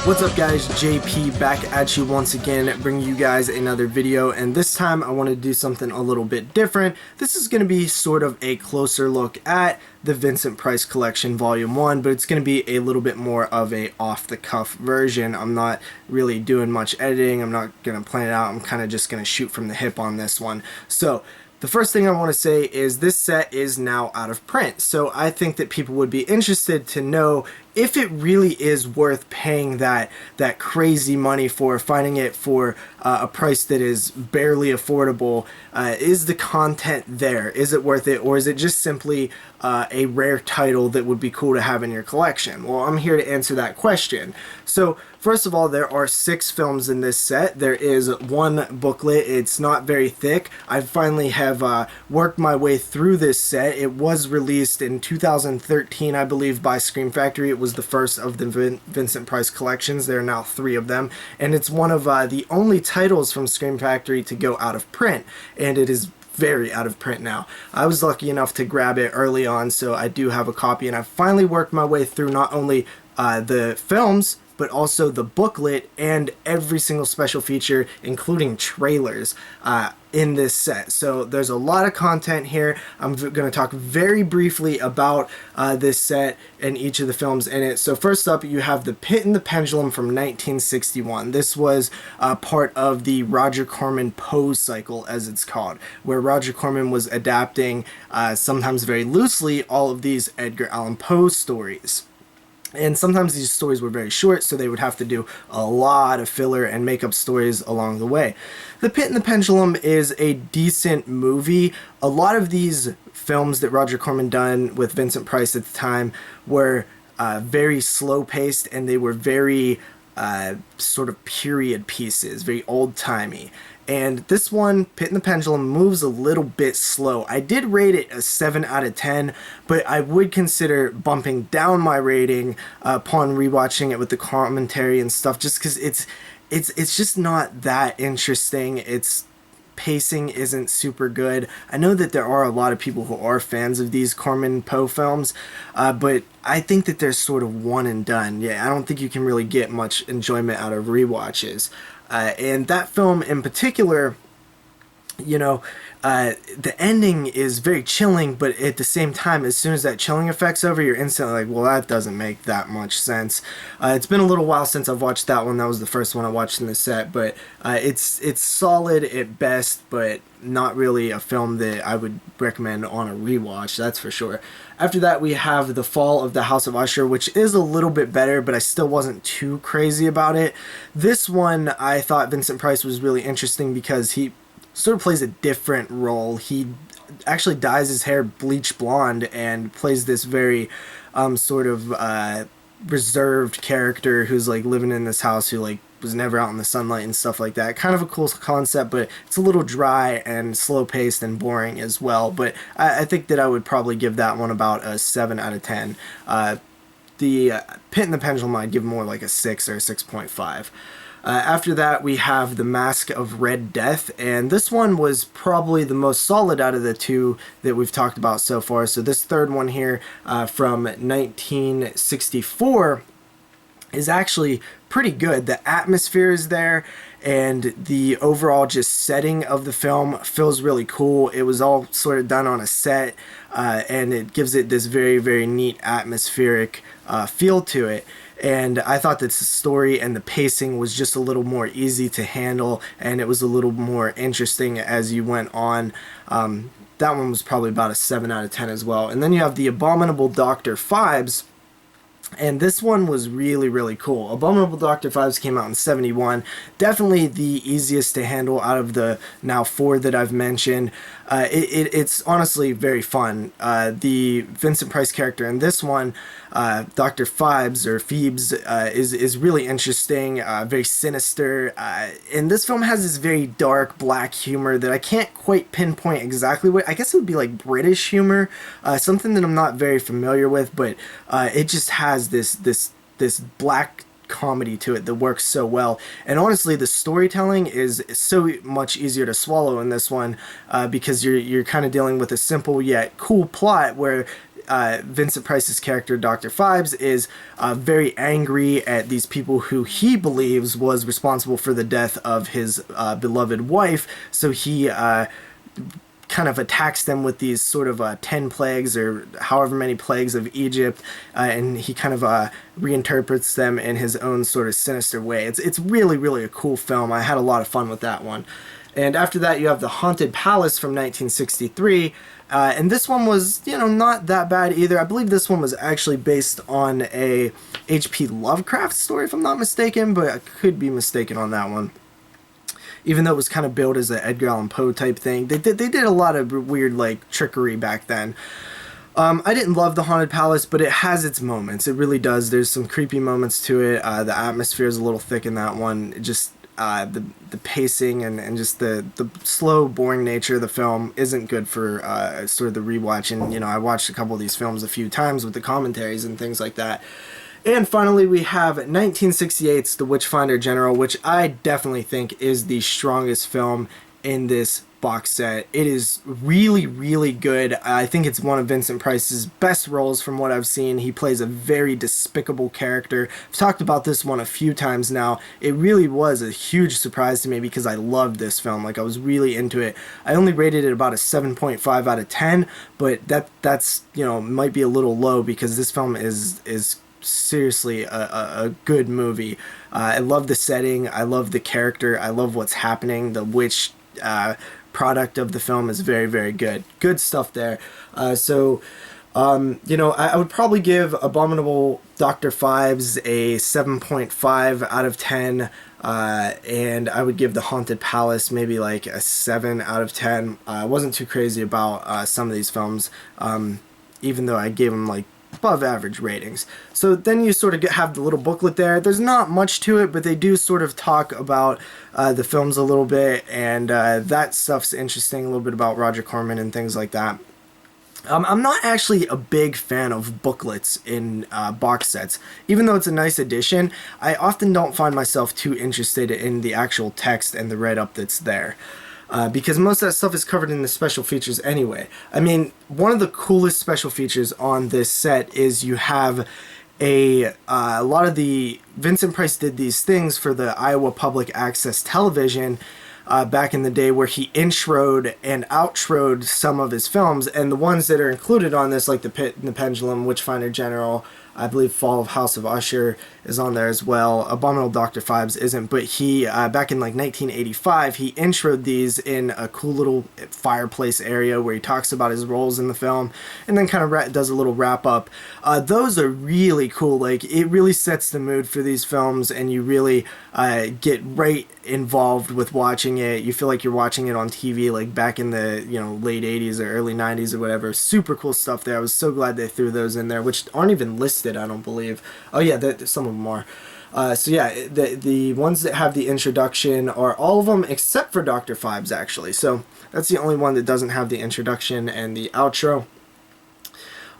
What's up guys, JP back at you once again, bringing you guys another video, and this time I want to do something a little bit different. This is going to be sort of a closer look at the Vincent Price Collection Volume 1, but it's going to be a little bit more of a off-the-cuff version. I'm not really doing much editing, I'm not going to plan it out, I'm kind of just going to shoot from the hip on this one. So, the first thing I want to say is this set is now out of print, so I think that people would be interested to know if it really is worth paying that crazy money for, finding it for a price that is barely affordable. Is the content there? Is it worth it? Or is it just simply a rare title that would be cool to have in your collection? Well, I'm here to answer that question. So, first of all, there are 6 films in this set. There is one booklet. It's not very thick. I finally have worked my way through this set. It was released in 2013, I believe, by Scream Factory. It was the first of the Vincent Price collections. There are now 3 of them, and it's one of the only titles from Scream Factory to go out of print, and it is very out of print now. I was lucky enough to grab it early on, so I do have a copy, and I finally worked my way through not only the films, but also the booklet and every single special feature, including trailers, in this set. So there's a lot of content here. I'm going to talk very briefly about this set and each of the films in it. So first up, you have The Pit and the Pendulum from 1961. This was part of the Roger Corman Poe cycle, as it's called, where Roger Corman was adapting, sometimes very loosely, all of these Edgar Allan Poe stories. And sometimes these stories were very short, so they would have to do a lot of filler and make up stories along the way. The Pit and the Pendulum is a decent movie. A lot of these films that Roger Corman done with Vincent Price at the time were very slow-paced, and they were very sort of period pieces, very old-timey. And this one, Pit and the Pendulum, moves a little bit slow. I did rate it a 7 out of 10, but I would consider bumping down my rating upon rewatching it with the commentary and stuff, just because it's just not that interesting. Its pacing isn't super good. I know that there are a lot of people who are fans of these Corman Poe films, but I think that they're sort of one and done. Yeah, I don't think you can really get much enjoyment out of rewatches. And that film in particular, you know, the ending is very chilling, but at the same time, as soon as that chilling effect's over, you're instantly like, well, that doesn't make that much sense. It's been a little while since I've watched that one. That was the first one I watched in the set, but it's solid at best, but not really a film that I would recommend on a rewatch, that's for sure. After that, we have The Fall of the House of Usher, which is a little bit better, but I still wasn't too crazy about it. This one, I thought Vincent Price was really interesting because he sort of plays a different role. He actually dyes his hair bleach blonde and plays this very sort of reserved character who's like living in this house, who like was never out in the sunlight and stuff like that. Kind of a cool concept, but it's a little dry and slow-paced and boring as well. But I think that I would probably give that one about a 7 out of 10. The Pit and the Pendulum, I'd give more like a 6 or a 6.5. After that, we have The Mask of Red Death, and this one was probably the most solid out of the 2 that we've talked about so far. So this third one here from 1964 is actually pretty good. The atmosphere is there, and the overall just setting of the film feels really cool. It was all sort of done on a set, and it gives it this very, very neat atmospheric feel to it. And I thought that the story and the pacing was just a little more easy to handle, and it was a little more interesting as you went on. That one was probably about a 7 out of 10 as well. And then you have The Abominable Dr. Phibes, and this one was really, really cool. Abominable Dr. Phibes came out in 71. Definitely the easiest to handle out of the now 4 that I've mentioned. It's honestly very fun. The Vincent Price character in this one, Dr. Phibes, or Phoebes, is really interesting, very sinister. And this film has this very dark, black humor that I can't quite pinpoint exactly what. I guess it would be like British humor, something that I'm not very familiar with, but it just has this black comedy to it that works so well. And honestly, the storytelling is so much easier to swallow in this one, because you're kind of dealing with a simple yet cool plot where Vincent Price's character, Dr. Phibes, is very angry at these people who he believes was responsible for the death of his beloved wife. So he kind of attacks them with these sort of 10 plagues or however many plagues of Egypt, and he kind of reinterprets them in his own sort of sinister way. It's really, really a cool film. I had a lot of fun with that one. And after that, you have The Haunted Palace from 1963, and this one was, not that bad either. I believe this one was actually based on a H.P. Lovecraft story, if I'm not mistaken, but I could be mistaken on that one. Even though it was kind of billed as an Edgar Allan Poe type thing, they did a lot of weird, like, trickery back then. I didn't love The Haunted Palace, but it has its moments. It really does. There's some creepy moments to it. The atmosphere is a little thick in that one. Just the pacing and just the slow, boring nature of the film isn't good for sort of the rewatch. And, I watched a couple of these films a few times with the commentaries and things like that. And finally, we have 1968's The Witchfinder General, which I definitely think is the strongest film in this box set. It is really, really good. I think it's one of Vincent Price's best roles from what I've seen. He plays a very despicable character. I've talked about this one a few times now. It really was a huge surprise to me because I loved this film. Like, I was really into it. I only rated it about a 7.5 out of 10, but that's might be a little low because this film is seriously a good movie. I love the setting. I love the character. I love what's happening. The witch product of the film is very, very good. Good stuff there. I would probably give Abominable Dr. Phibes a 7.5 out of 10. And I would give The Haunted Palace maybe like a 7 out of 10. I wasn't too crazy about some of these films, even though I gave them like above average ratings. So then you sort of have the little booklet there. There's not much to it, but they do sort of talk about the films a little bit, and that stuff's interesting, a little bit about Roger Corman and things like that. I'm not actually a big fan of booklets in box sets. Even though it's a nice addition, I often don't find myself too interested in the actual text and the write-up that's there. Because most of that stuff is covered in the special features anyway. I mean, one of the coolest special features on this set is you have a lot of the... Vincent Price did these things for the Iowa Public Access Television back in the day where he introed and outroed some of his films, and the ones that are included on this, like The Pit and the Pendulum, Witchfinder General, I believe Fall of House of Usher is on there as well. Abominable Dr. Phibes isn't, but he, back in like 1985, he introed these in a cool little fireplace area where he talks about his roles in the film, and then kind of does a little wrap up. Those are really cool. Like, it really sets the mood for these films, and you really get right involved with watching it. You feel like you're watching it on TV, like back in the late 80s or early 90s or whatever. Super cool stuff there. I was so glad they threw those in there, which aren't even listed, I don't believe. Oh yeah, some of them are. So yeah, the ones that have the introduction are all of them except for Dr. Phibes, actually. So that's the only one that doesn't have the introduction and the outro.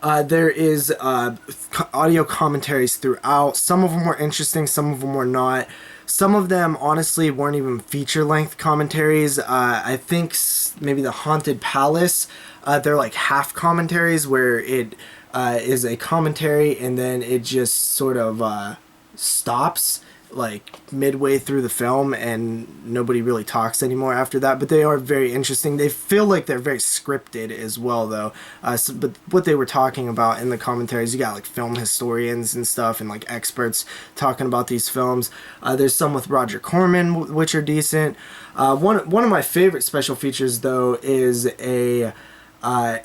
There is audio commentaries throughout. Some of them were interesting, some of them were not. Some of them, honestly, weren't even feature-length commentaries. I think maybe The Haunted Palace, they're like half commentaries where it is a commentary and then it just sort of stops like midway through the film and nobody really talks anymore after that, but they are very interesting. They feel like they're very scripted as well, though. But what they were talking about in the commentaries, you got like film historians and stuff and like experts talking about these films. There's some with Roger Corman which are decent. One of my favorite special features, though, is a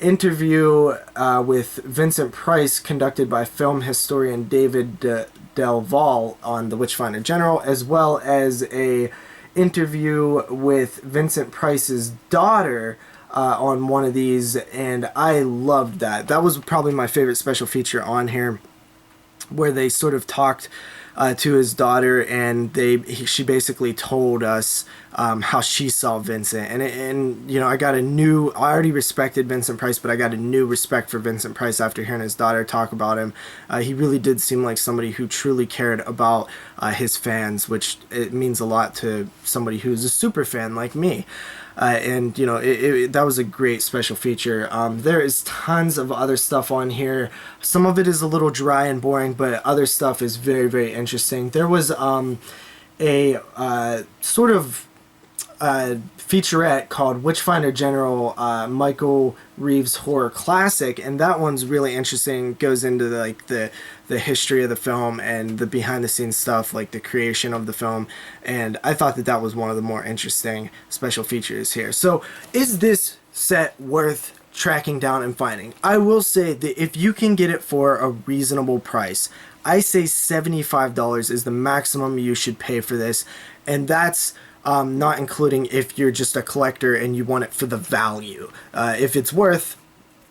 interview with Vincent Price conducted by film historian David Del Valle on The Witchfinder General, as well as a interview with Vincent Price's daughter on one of these, and I loved that. That was probably my favorite special feature on here, where they sort of talked to his daughter, and she basically told us how she saw Vincent, and I already respected Vincent Price, but I got a new respect for Vincent Price after hearing his daughter talk about him. He really did seem like somebody who truly cared about his fans, which it means a lot to somebody who's a super fan like me. and you know, that was a great special feature. There is tons of other stuff on here. Some of it is a little dry and boring, but other stuff is very, very interesting. There was a sort of featurette called Witchfinder General, Michael Reeves Horror Classic, and that one's really interesting. It goes into the history of the film and the behind the scenes stuff, like the creation of the film, and I thought that was one of the more interesting special features here. So is this set worth tracking down and finding? I will say that if you can get it for a reasonable price, I say $75 is the maximum you should pay for this, and that's not including if you're just a collector and you want it for the value. If it's worth,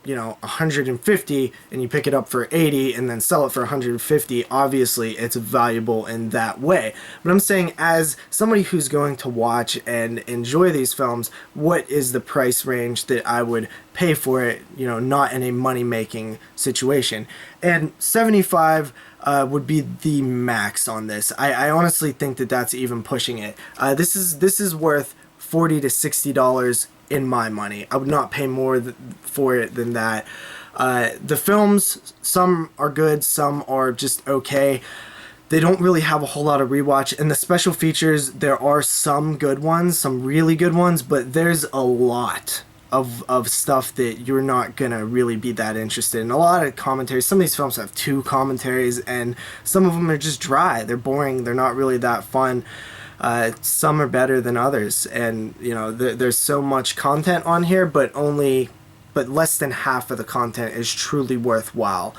you know, 150 and you pick it up for 80 and then sell it for 150, obviously it's valuable in that way. But I'm saying, as somebody who's going to watch and enjoy these films, what is the price range that I would pay for it, you know, not in a money-making situation? And 75 would be the max on this. I honestly think that that's even pushing it. This is worth $40 to $60 in my money. I would not pay more for it than that. The films, some are good, some are just okay. They don't really have a whole lot of rewatch. And the special features, there are some good ones, some really good ones, but there's a lot of stuff that you're not gonna really be that interested in. A lot of commentaries. Some of these films have 2 commentaries, and some of them are just dry. They're boring. They're not really that fun. Some are better than others, and you know, there's so much content on here, but less than half of the content is truly worthwhile.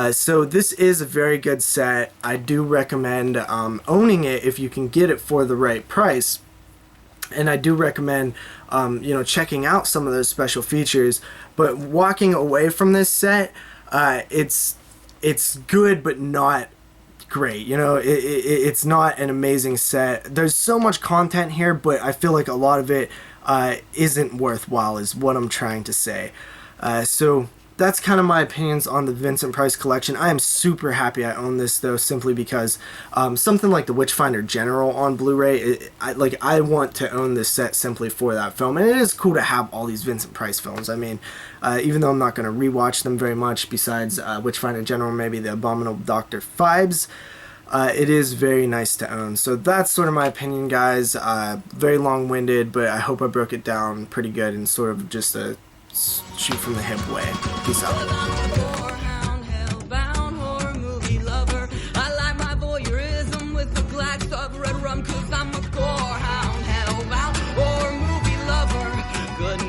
So this is a very good set. I do recommend owning it if you can get it for the right price. And I do recommend, you know, checking out some of those special features. But walking away from this set, it's good, but not great. You know, it's not an amazing set. There's so much content here, but I feel like a lot of it isn't worthwhile, is what I'm trying to say. So that's kind of my opinions on the Vincent Price collection. I am super happy I own this, though, simply because something like the Witchfinder General on Blu-ray, I want to own this set simply for that film. And it is cool to have all these Vincent Price films. I mean, even though I'm not going to rewatch them very much, besides Witchfinder General, maybe The Abominable Dr. Phibes, it is very nice to own. So that's sort of my opinion, guys. Very long-winded, but I hope I broke it down pretty good and sort of just a shoot from the hip way. Peace out. Red rum, 'cause I'm a gorehound, hellbound, or movie lover. Good